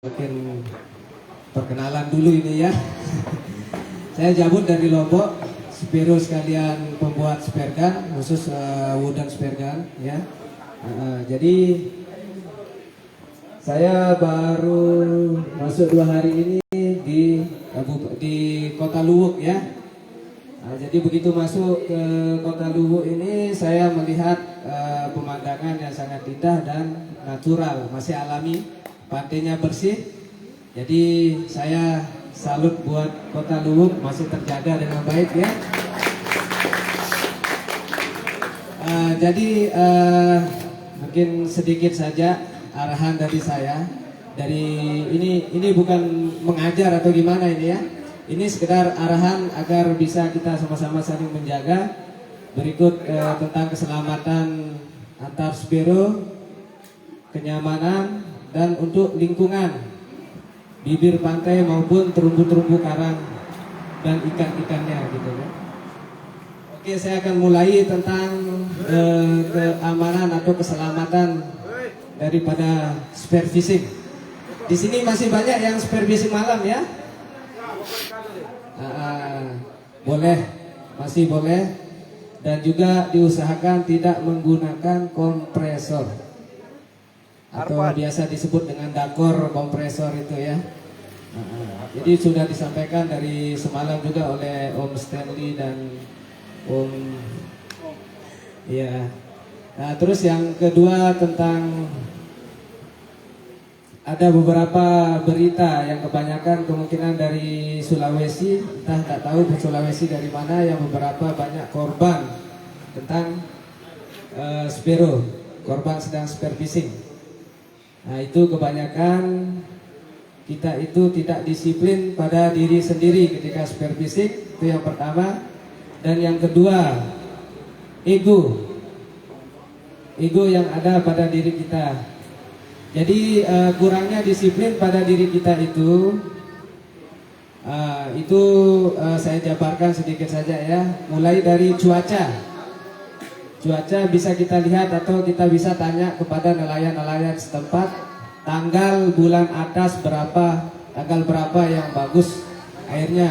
Mungkin perkenalan dulu ini ya. Saya Jabut dari Lombok, Spiro sekalian pembuat spare gun, khusus wooden spare gun ya. Jadi saya baru masuk 2 hari ini di Kota Luwuk ya. Jadi begitu masuk ke Kota Luwuk ini saya melihat pemandangan yang sangat indah dan natural, masih alami. Pantainya bersih, jadi saya salut buat Kota Luwuk masih terjaga dengan baik ya. Jadi mungkin sedikit saja arahan dari saya. Ini bukan mengajar atau gimana ini ya. Ini sekedar arahan agar bisa kita sama-sama saling menjaga. Berikut tentang keselamatan antar spiro, kenyamanan, dan untuk lingkungan bibir pantai maupun terumbu-terumbu karang dan ikan-ikannya gitu ya. Oke, saya akan mulai tentang keamanan atau keselamatan daripada spare fishing. Di sini masih banyak yang spare fishing malam ya. Boleh, masih boleh, dan juga diusahakan tidak menggunakan kompresor atau biasa disebut dengan dakor kompresor itu ya. Jadi sudah disampaikan dari semalam juga oleh Om Stanley dan Om ya. Nah, terus yang kedua tentang ada beberapa berita yang kebanyakan kemungkinan dari Sulawesi, entah tak tahu Sulawesi dari mana, yang beberapa banyak korban tentang spiro, korban sedang spare fishing. Nah, itu kebanyakan kita itu tidak disiplin pada diri sendiri ketika spare fishing, itu yang pertama. Dan yang kedua, ego yang ada pada diri kita. Jadi kurangnya disiplin pada diri kita itu saya jabarkan sedikit saja ya. Mulai dari cuaca bisa kita lihat atau kita bisa tanya kepada nelayan-nelayan setempat, tanggal bulan atas tanggal berapa yang bagus airnya,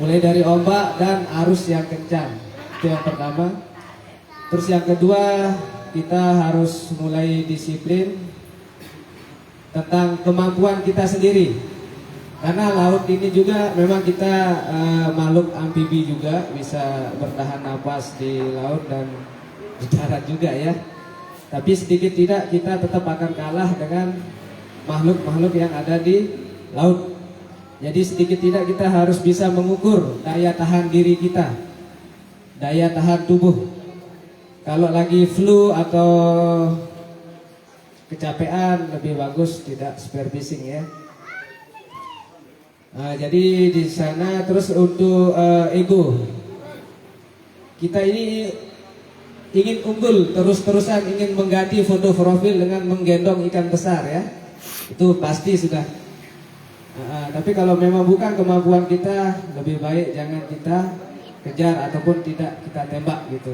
mulai dari ombak dan arus yang kencang. Itu yang pertama. Terus yang kedua, kita harus mulai disiplin tentang kemampuan kita sendiri, karena laut ini juga memang kita makhluk amfibi juga, bisa bertahan napas di laut dan di darat juga ya. Tapi sedikit tidak kita tetap akan kalah dengan makhluk-makhluk yang ada di laut. Jadi sedikit tidak kita harus bisa mengukur daya tahan diri kita, daya tahan tubuh. Kalau lagi flu atau kecapean, lebih bagus tidak spare fishing ya. Jadi di sana. Terus untuk ego, kita ini ingin unggul, terus-terusan ingin mengganti foto profil dengan menggendong ikan besar ya. Itu pasti sudah. Tapi kalau memang bukan kemampuan kita, lebih baik jangan kita kejar ataupun tidak kita tembak gitu.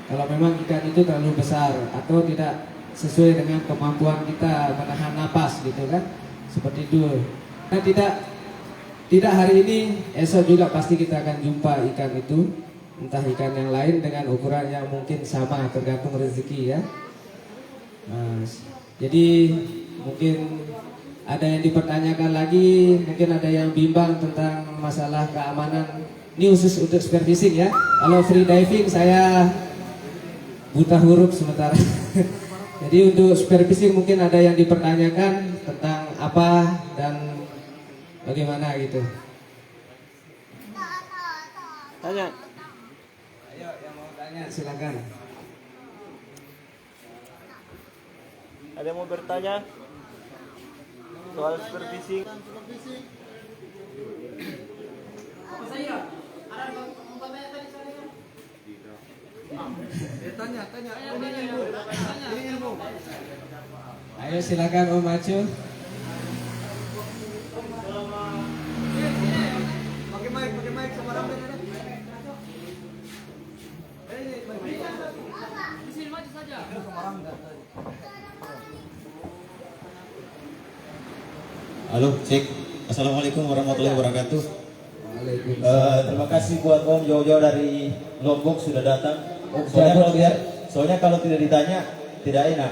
Kalau memang ikan itu terlalu besar atau tidak sesuai dengan kemampuan kita menahan napas gitu kan, seperti itu. Nah, tidak hari ini, esok juga pasti kita akan jumpa ikan itu. Entah ikan yang lain dengan ukuran yang mungkin sama, tergantung rezeki ya. Jadi mungkin ada yang dipertanyakan lagi, mungkin ada yang bimbang tentang masalah keamanan. Ini khusus untuk spare fishing ya. Kalau free diving saya buta huruf sementara. Jadi untuk spare fishing mungkin ada yang dipertanyakan tentang apa dan bagaimana gitu. Tanya. Ayo yang mau tanya silakan. Ada yang mau bertanya soal spare fishing? Apa saya? Ada mau tanya tadi saya? Tanya. Ini ilmu. Ayo silakan Om Acu. Pakai mic sama rambut ada. Di sini maju saja. Sama rambut. Halo, cek. Assalamualaikum warahmatullahi wabarakatuh. Waalaikumsalam. Terima kasih buat Om jauh-jauh dari Lombok sudah datang. Soalnya kalau tidak ditanya tidak enak.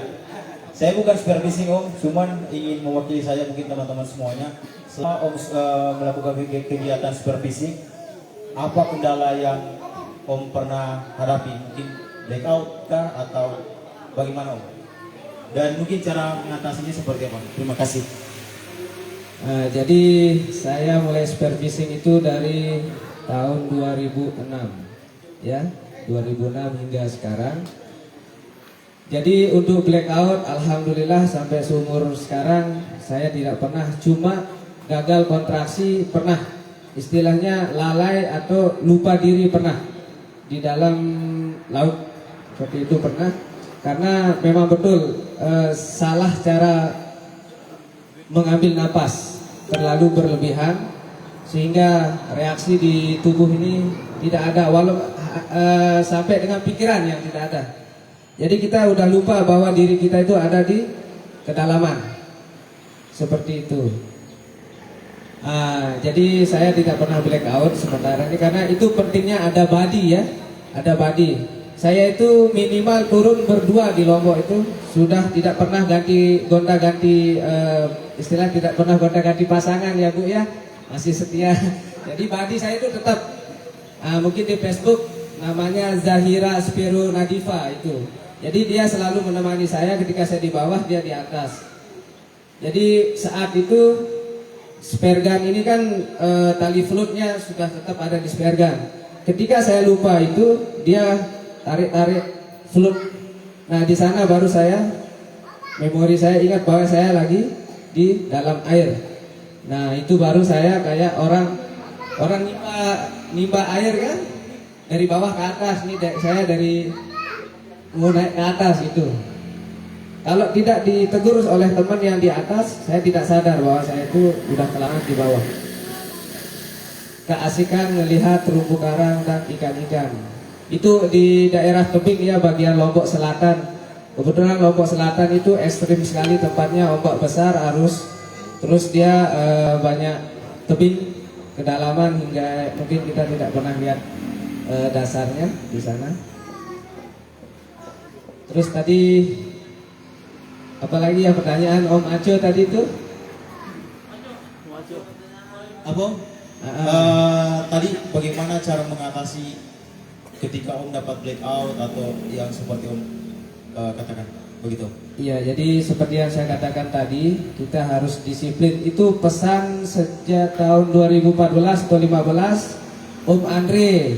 Saya bukan supervising Om, cuman ingin mewakili saya mungkin teman-teman semuanya. Selama Om melakukan kegiatan supervising, apa kendala yang Om pernah hadapi? Mungkin blackout kah atau bagaimana Om? Dan mungkin cara mengatasinya seperti apa? Terima kasih. Jadi saya mulai supervising itu dari tahun 2006 ya, 2006 hingga sekarang. Jadi untuk blackout alhamdulillah sampai seumur sekarang saya tidak pernah, cuma gagal kontraksi pernah, istilahnya lalai atau lupa diri pernah di dalam laut seperti itu pernah, karena memang betul salah cara mengambil napas terlalu berlebihan sehingga reaksi di tubuh ini tidak ada, walau sampai dengan pikiran yang tidak ada. Jadi kita udah lupa bahwa diri kita itu ada di kedalaman seperti itu. Jadi saya tidak pernah blackout sementara ini karena itu pentingnya ada body ya, ada body. Saya itu minimal turun berdua di Lombok itu sudah tidak pernah gonta-ganti istilah tidak pernah gonta-ganti pasangan ya Bu ya, masih setia. Jadi body saya itu tetap mungkin di Facebook namanya Zahira Spiro Nadifa itu. Jadi dia selalu menemani saya ketika saya di bawah, dia di atas. Jadi saat itu spare gun ini kan tali floatnya sudah tetap ada di spare gun. Ketika saya lupa itu dia tarik float. Nah di sana baru saya memori saya ingat bahwa saya lagi di dalam air. Nah itu baru saya kayak orang nimba air kan dari bawah ke atas. Ini saya dari mau naik ke atas itu. Kalau tidak ditegur oleh teman yang di atas, saya tidak sadar bahwa saya itu udah kelamaan di bawah. Keasikan melihat terumbu karang dan ikan-ikan. Itu di daerah tebing ya, bagian Lombok Selatan. Kebetulan Lombok Selatan itu ekstrim sekali tempatnya, ombak besar, arus. Terus dia banyak tebing, kedalaman hingga mungkin kita tidak pernah lihat dasarnya di sana. Terus tadi apalagi ya pertanyaan Om Aco tadi itu? Apa? Tadi bagaimana cara mengatasi ketika Om dapat blackout atau yang seperti Om katakan begitu? Iya, jadi seperti yang saya katakan tadi, kita harus disiplin. Itu pesan sejak tahun 2014 atau 2015 Om Andre,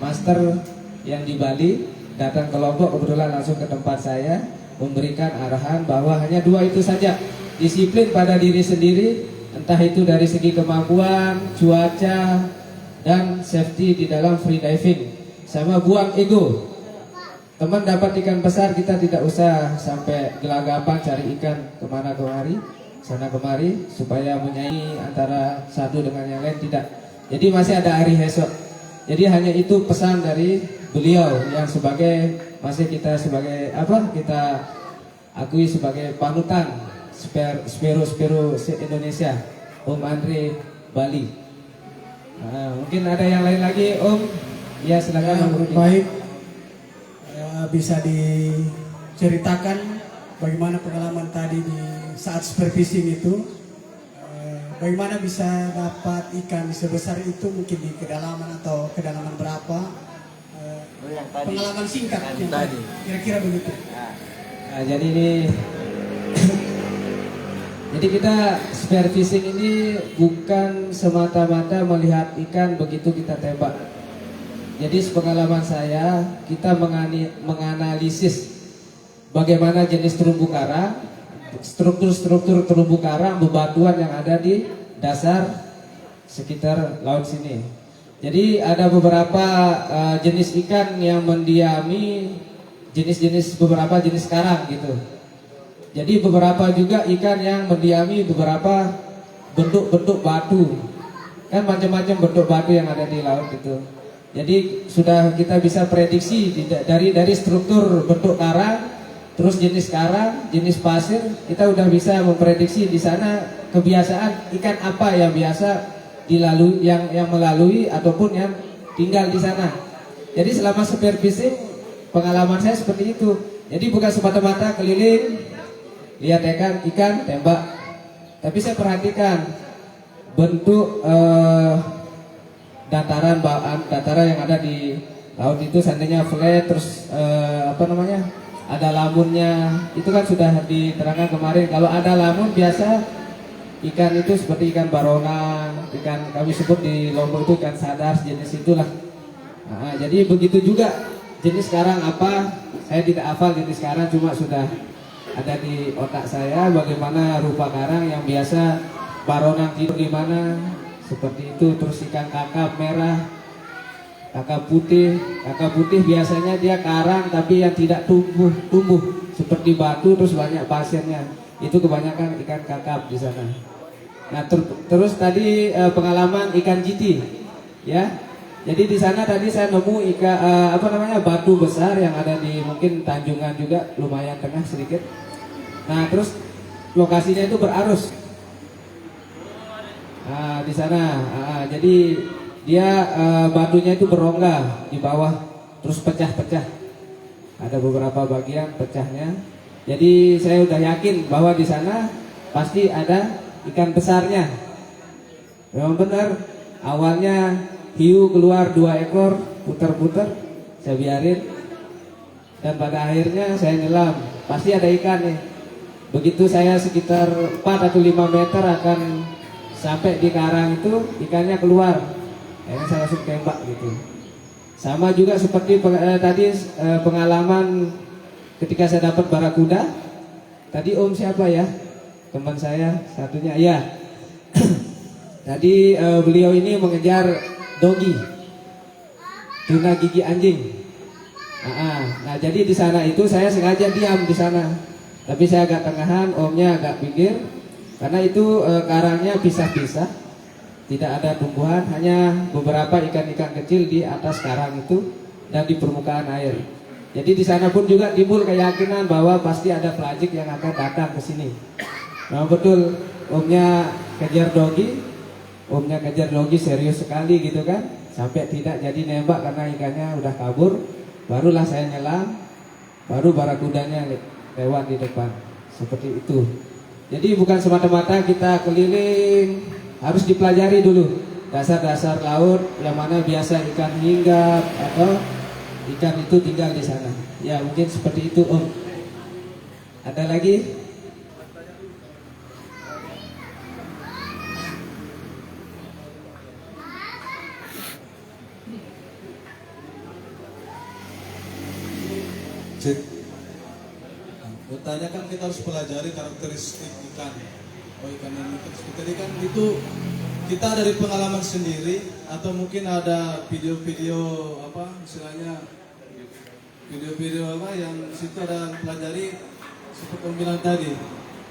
master yang di Bali, datang ke Lombok, kebetulan langsung ke tempat saya, memberikan arahan bahwa hanya dua itu saja, disiplin pada diri sendiri, entah itu dari segi kemampuan, cuaca, dan safety di dalam free diving, sama buang ego. Teman dapat ikan besar, kita tidak usah sampai gelagapan cari ikan kemana kemari, sana kemari, supaya menyaingi antara satu dengan yang lain, tidak. Jadi masih ada hari esok. Jadi hanya itu pesan dari beliau yang sebagai masih kita sebagai apa, kita akui sebagai panutan Spiro Indonesia, Om Andre Bali. Mungkin ada yang lain lagi Om? Ya silakan. Baik, bisa diceritakan bagaimana pengalaman tadi di saat supervising itu, bagaimana bisa dapat ikan sebesar itu, mungkin di kedalaman atau kedalaman berapa, pengalaman singkat yang tadi kira-kira begitu. Nah, jadi ini jadi kita supervising ini bukan semata-mata melihat ikan begitu kita tembak. Jadi sepengalaman saya, kita menganalisis bagaimana jenis terumbu karang, struktur terumbu karang, bebatuan yang ada di dasar sekitar laut sini. Jadi ada beberapa jenis ikan yang mendiami beberapa jenis karang gitu. Jadi beberapa juga ikan yang mendiami beberapa bentuk-bentuk batu. Kan macam-macam bentuk batu yang ada di laut itu. Jadi sudah kita bisa prediksi dari struktur bentuk karang, terus jenis karang, jenis pasir, kita udah bisa memprediksi di sana kebiasaan ikan apa yang biasa dilalui, yang melalui ataupun yang tinggal di sana. Jadi selama spearfishing pengalaman saya seperti itu. Jadi bukan semata-mata keliling, lihat ikan, tembak. Tapi saya perhatikan bentuk dataran yang ada di laut itu, seandainya flat, terus ada lamunnya, itu kan sudah diterangkan kemarin. Kalau ada lamun biasa ikan itu seperti ikan baronang, ikan kami sebut di Lombok itu ikan sadar, jenis itulah. Nah, jadi begitu juga jenis karang apa, saya tidak hafal jenis karang, cuma sudah ada di otak saya bagaimana rupa karang yang biasa baronang tidur di mana, seperti itu. Terus ikan kakap merah, kakap putih biasanya dia karang tapi yang tidak tumbuh seperti batu terus banyak pasirnya, itu kebanyakan ikan kakap di sana. Nah terus tadi pengalaman ikan jiti ya. Jadi di sana tadi saya nemu batu besar yang ada di mungkin Tanjungan juga, lumayan tengah sedikit. Nah terus lokasinya itu berarus. Nah di sana, jadi dia batunya itu berongga di bawah, terus pecah-pecah. Ada beberapa bagian pecahnya. Jadi saya udah yakin bahwa di sana pasti ada ikan besarnya. Memang benar, awalnya hiu keluar 2 ekor, putar-putar, saya biarin. Dan pada akhirnya saya nyelam, pasti ada ikan nih. Begitu saya sekitar 4 atau 5 meter akan sampai di karang itu, ikannya keluar. Akhirnya saya langsung tembak gitu. Sama juga seperti tadi pengalaman ketika saya dapat barakuda. Tadi Om siapa ya? Teman saya satunya, ya. Tadi beliau ini mengejar dogi, tuna gigi anjing. Nah jadi di sana itu saya sengaja diam di sana, tapi saya agak tengahan, Omnya agak pinggir, karena itu karangnya pisah-pisah, tidak ada tumbuhan, hanya beberapa ikan-ikan kecil di atas karang itu dan di permukaan air. Jadi di sana pun juga timbul keyakinan bahwa pasti ada pelajik yang akan datang ke sini. Nah betul, Omnya kejar dogi serius sekali gitu kan, sampai tidak jadi nembak karena ikannya udah kabur. Barulah saya nyelam, baru barakudanya lewat di depan, seperti itu. Jadi bukan semata-mata kita keliling, harus dipelajari dulu dasar-dasar laut yang mana biasa ikan hinggap atau ikan itu tinggal di sana. Ya mungkin seperti itu Om. Ada lagi? Cek. Bertanya kan kita harus pelajari karakteristik ikan. Oh ikan ini seperti ikan itu kita dari pengalaman sendiri atau mungkin ada video-video istilahnya video-video yang situ ada pelajari seperti yang bilang tadi.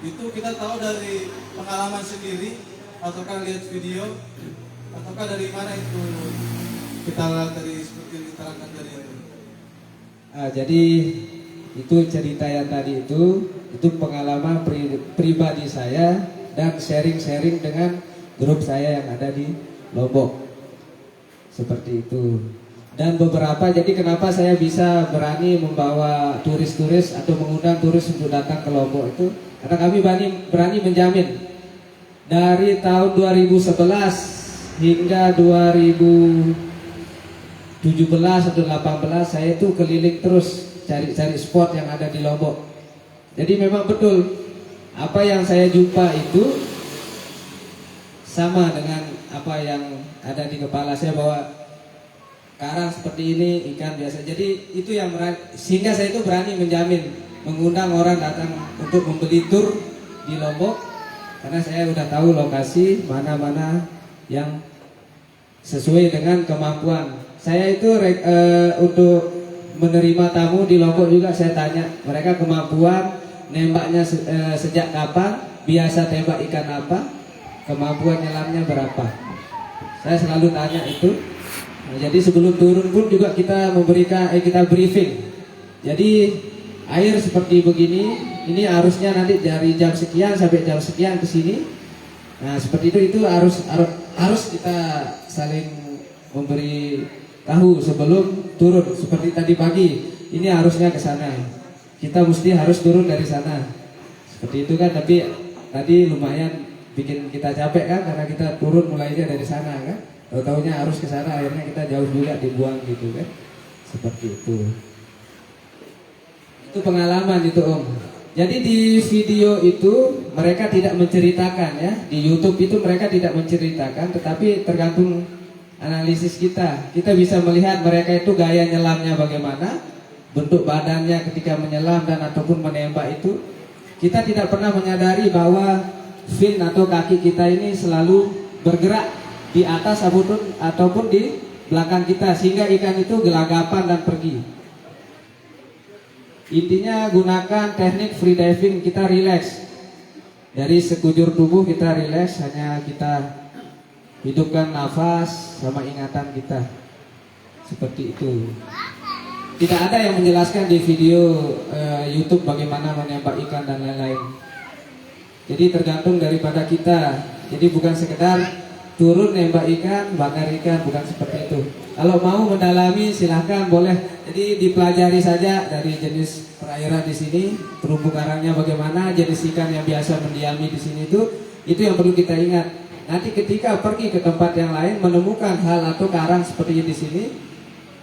Itu kita tahu dari pengalaman sendiri ataukah lihat video ataukah dari mana itu kita dari seperti yang diterangkan dari itu. Jadi itu cerita yang tadi itu pengalaman pribadi saya dan sharing-sharing dengan grup saya yang ada di Lombok, seperti itu. Dan beberapa, jadi kenapa saya bisa berani membawa turis-turis atau mengundang turis untuk datang ke Lombok itu karena kami berani menjamin dari tahun 2011 hingga 2017 atau 18 saya itu keliling terus cari spot yang ada di Lombok. Jadi memang betul apa yang saya jumpa itu sama dengan apa yang ada di kepala saya, bahwa karang seperti ini, ikan biasa. Jadi itu yang sehingga saya itu berani menjamin mengundang orang datang untuk membeli tur di Lombok karena saya udah tahu lokasi mana-mana yang sesuai dengan kemampuan. Saya itu untuk menerima tamu di Lombok juga saya tanya mereka kemampuan nembaknya sejak kapan, biasa tembak ikan apa, kemampuan nyelamnya berapa. Saya selalu tanya itu. Nah, jadi sebelum turun pun juga kita memberikan kita briefing. Jadi air seperti begini, ini arusnya nanti dari jam sekian sampai jam sekian ke sini. Nah seperti itu harus kita saling memberi tahu sebelum turun. Seperti tadi pagi, ini arusnya ke sana, kita mesti harus turun dari sana. Seperti itu kan, tapi tadi lumayan bikin kita capek kan, karena kita turun mulainya dari sana kan. Tahu-taunya harus ke sana, akhirnya kita jauh juga dibuang gitu kan. Seperti itu. Itu pengalaman itu Om. Jadi di video itu mereka tidak menceritakan ya. Di YouTube itu mereka tidak menceritakan, tetapi tergantung analisis kita. Kita bisa melihat mereka itu gaya nyelamnya bagaimana, bentuk badannya ketika menyelam dan ataupun menembak itu. Kita tidak pernah menyadari bahwa fin atau kaki kita ini selalu bergerak di atas ataupun di belakang kita, sehingga ikan itu gelagapan dan pergi. Intinya gunakan teknik free diving, kita relax. Dari sekujur tubuh kita relax, hanya kita hidupkan nafas sama ingatan kita. Seperti itu. Tidak ada yang menjelaskan di video YouTube bagaimana menembak ikan dan lain-lain. Jadi tergantung daripada kita. Jadi bukan sekedar turun nembak ikan, bakar ikan, bukan seperti itu. Kalau mau mendalami silahkan boleh. Jadi dipelajari saja dari jenis perairan di sini, terumbu karangnya bagaimana, jenis ikan yang biasa mendiami di sini itu yang perlu kita ingat. Nanti ketika pergi ke tempat yang lain menemukan hal atau karang seperti di sini,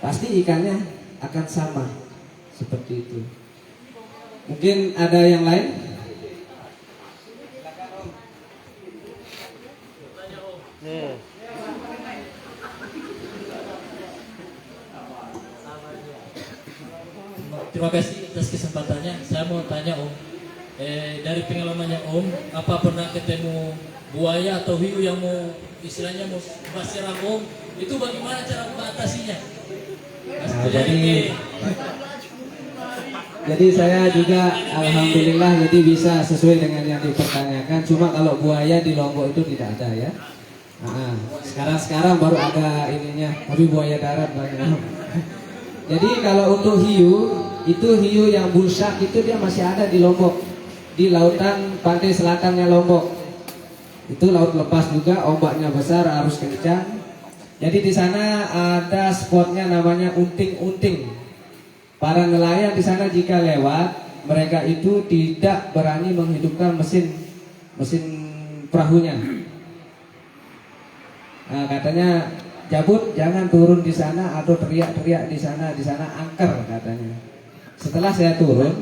pasti ikannya akan sama seperti itu. Mungkin ada yang lain? Nih. Terima kasih atas kesempatannya. Saya mau tanya Om, dari pengalamannya Om, apa pernah ketemu buaya atau hiu yang mau istilahnya mau serang Om? Itu bagaimana cara mengatasinya? Nah, jadi saya juga alhamdulillah jadi bisa sesuai dengan yang dipertanyakan. Cuma kalau buaya di Lombok itu tidak ada ya. Sekarang baru ada ininya, tapi buaya darat banyak. Jadi kalau untuk hiu, itu hiu yang bulsak itu dia masih ada di Lombok, di lautan pantai selatannya Lombok. Itu laut lepas juga, ombaknya besar, arus kencang. Jadi di sana ada spotnya namanya unting-unting. Para nelayan di sana jika lewat, mereka itu tidak berani menghidupkan mesin perahunya. Nah, katanya Jabut jangan turun di sana atau teriak-teriak di sana angker katanya. Setelah saya turun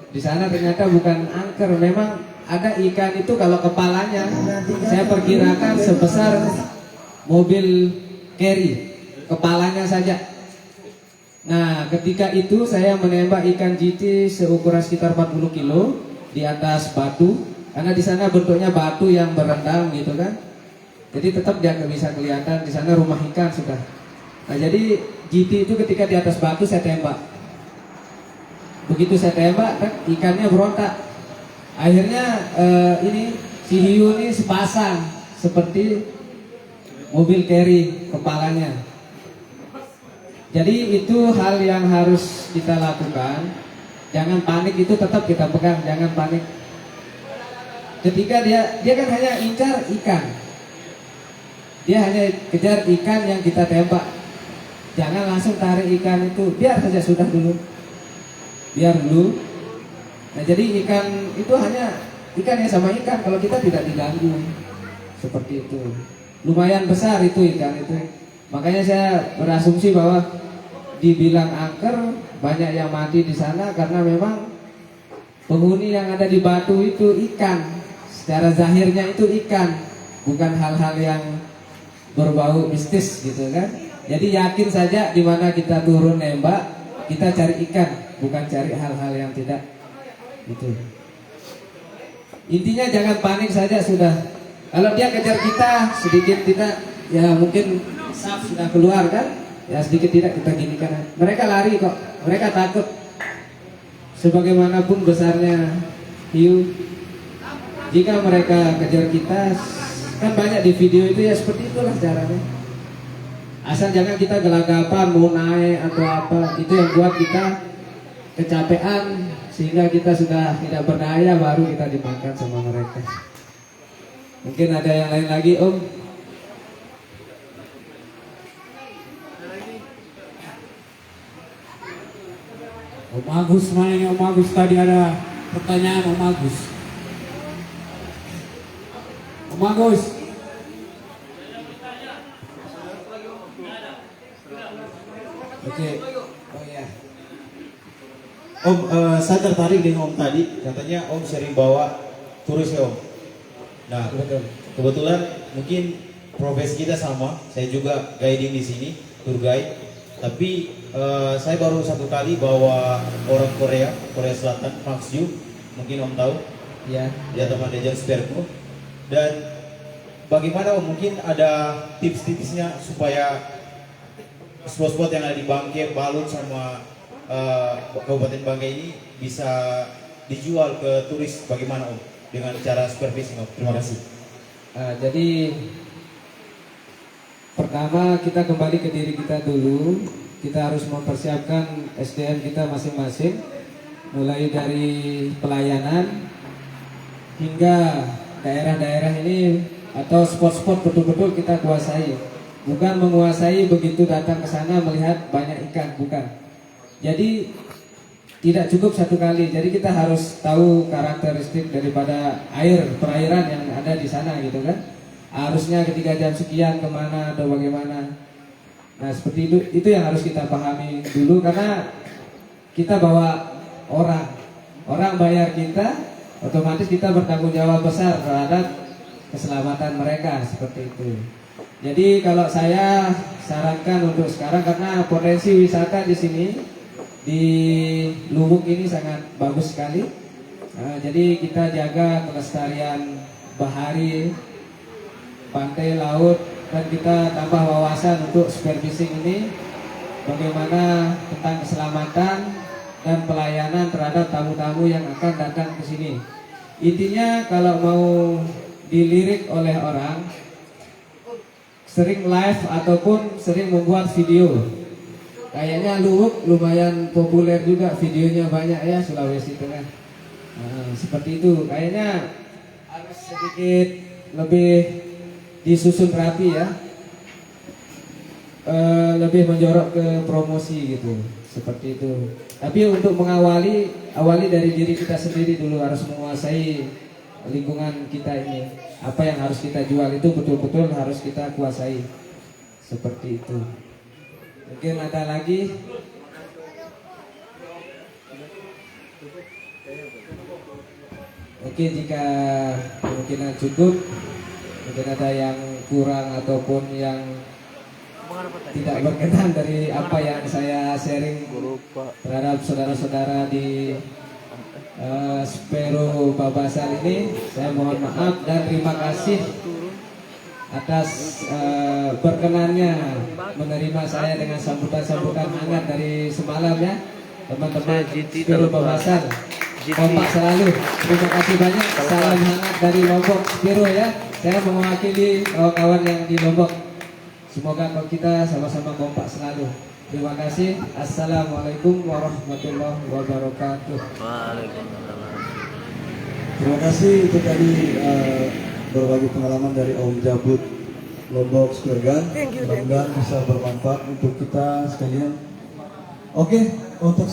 di sana ternyata bukan angker, memang ada ikan itu kalau kepalanya saya perkirakan sebesar mobil carry, kepalanya saja. Nah ketika itu saya menembak ikan GT seukuran sekitar 40 kilo di atas batu, karena di sana bentuknya batu yang berendam gitu kan. Jadi tetap dia nggak bisa kelihatan, di sana rumah ikan sudah. Nah jadi GT itu ketika di atas batu saya tembak. Begitu saya tembak, kan ikannya berontak. Akhirnya ini si hiu ini sepasang seperti mobil carry kepalanya. Jadi itu hal yang harus kita lakukan. Jangan panik, itu tetap kita pegang, jangan panik. Ketika dia kan hanya incar ikan. Dia hanya kejar ikan yang kita tembak. Jangan langsung tarik ikan itu, biar saja sudah dulu. Biar dulu. Nah jadi ikan itu hanya ikan yang sama ikan, kalau kita tidak diganggu. Seperti itu. Lumayan besar itu ikan itu. Makanya saya berasumsi bahwa dibilang angker, banyak yang mati di sana karena memang penghuni yang ada di batu itu ikan. Secara zahirnya itu ikan, bukan hal-hal yang berbau mistis gitu kan. Jadi yakin saja di mana kita turun nembak, kita cari ikan, bukan cari hal-hal yang tidak gitu. Intinya jangan panik saja sudah. Kalau dia kejar kita, sedikit kita ya mungkin saf sudah keluar kan, ya sedikit tidak kita ginikan. Mereka lari kok, mereka takut. Sebagaimanapun besarnya hiu, jika mereka kejar kita, kan banyak di video itu ya seperti itulah caranya. Asal jangan kita gelagapan mau naik atau apa, itu yang buat kita kecapean sehingga kita sudah tidak berdaya, baru kita dimakan sama mereka. Mungkin ada yang lain lagi, Om? Om Agus, mana ini Om Agus? Tadi ada pertanyaan Om Agus. Om Agus. Oke. Oh ya. Om, saya tertarik dengan Om tadi, katanya Om sering bawa turis ya Om. Nah, Betul. kebetulan mungkin profesi kita sama, saya juga guiding di sini, tour guide. Tapi saya baru satu kali bawa orang Korea Selatan, Maksju, mungkin Om tahu, Ya. dia teman Dejan Sperko. Dan bagaimana Om, mungkin ada tips-tipsnya supaya spot-spot yang ada di Bangke, Balut sama Kabupaten Bangke ini bisa dijual ke turis, bagaimana Om dengan cara supervisi Om? Terima kasih. Jadi pertama kita kembali ke diri kita dulu. Kita harus mempersiapkan SDM kita masing-masing, mulai dari pelayanan hingga daerah-daerah ini atau spot-spot betul-betul kita kuasai. Bukan menguasai begitu datang ke sana melihat banyak ikan, bukan. Jadi tidak cukup satu kali. Jadi kita harus tahu karakteristik daripada perairan yang ada di sana gitu kan. Harusnya ketika jam sekian kemana atau bagaimana. Nah seperti itu yang harus kita pahami dulu, karena kita bawa orang bayar kita, otomatis kita bertanggung jawab besar terhadap keselamatan mereka, seperti itu. Jadi kalau saya sarankan untuk sekarang, karena potensi wisata di sini di Luwuk ini sangat bagus sekali. Jadi kita jaga kelestarian bahari, pantai, laut, dan kita tambah wawasan untuk spearfishing ini, bagaimana tentang keselamatan dan pelayanan terhadap tamu-tamu yang akan datang ke sini. Intinya kalau mau dilirik oleh orang, sering live ataupun sering membuat video. Kayaknya Luwuk lumayan populer juga, videonya banyak ya, Sulawesi Tengah. Nah, seperti itu. Kayaknya harus sedikit lebih disusun rapi ya, lebih menjorok ke promosi gitu, seperti itu. Tapi untuk awali dari diri kita sendiri dulu, harus menguasai lingkungan kita ini. Apa yang harus kita jual itu betul-betul harus kita kuasai, seperti itu. Mungkin ada lagi. Oke, jika kemungkinan cukup, mungkin ada yang kurang ataupun yang tidak berkenan dari apa yang saya sharing terhadap saudara-saudara di Spero Babasar ini, saya mohon maaf dan terima kasih atas berkenannya menerima saya dengan sambutan-sambutan hangat dari semalam ya, teman-teman Spero Babasar. Kompak selalu. Terima kasih banyak. Salam hangat dari Lombok Spero ya. Saya mewakili kawan-kawan yang di Lombok. Semoga kita sama-sama kompak selalu. Terima kasih. Assalamualaikum warahmatullahi wabarakatuh. Terima kasih, itu tadi berbagi pengalaman dari Om Jabut Lombok Square. Mudah-mudahan bisa bermanfaat untuk kita sekalian. Oke, untuk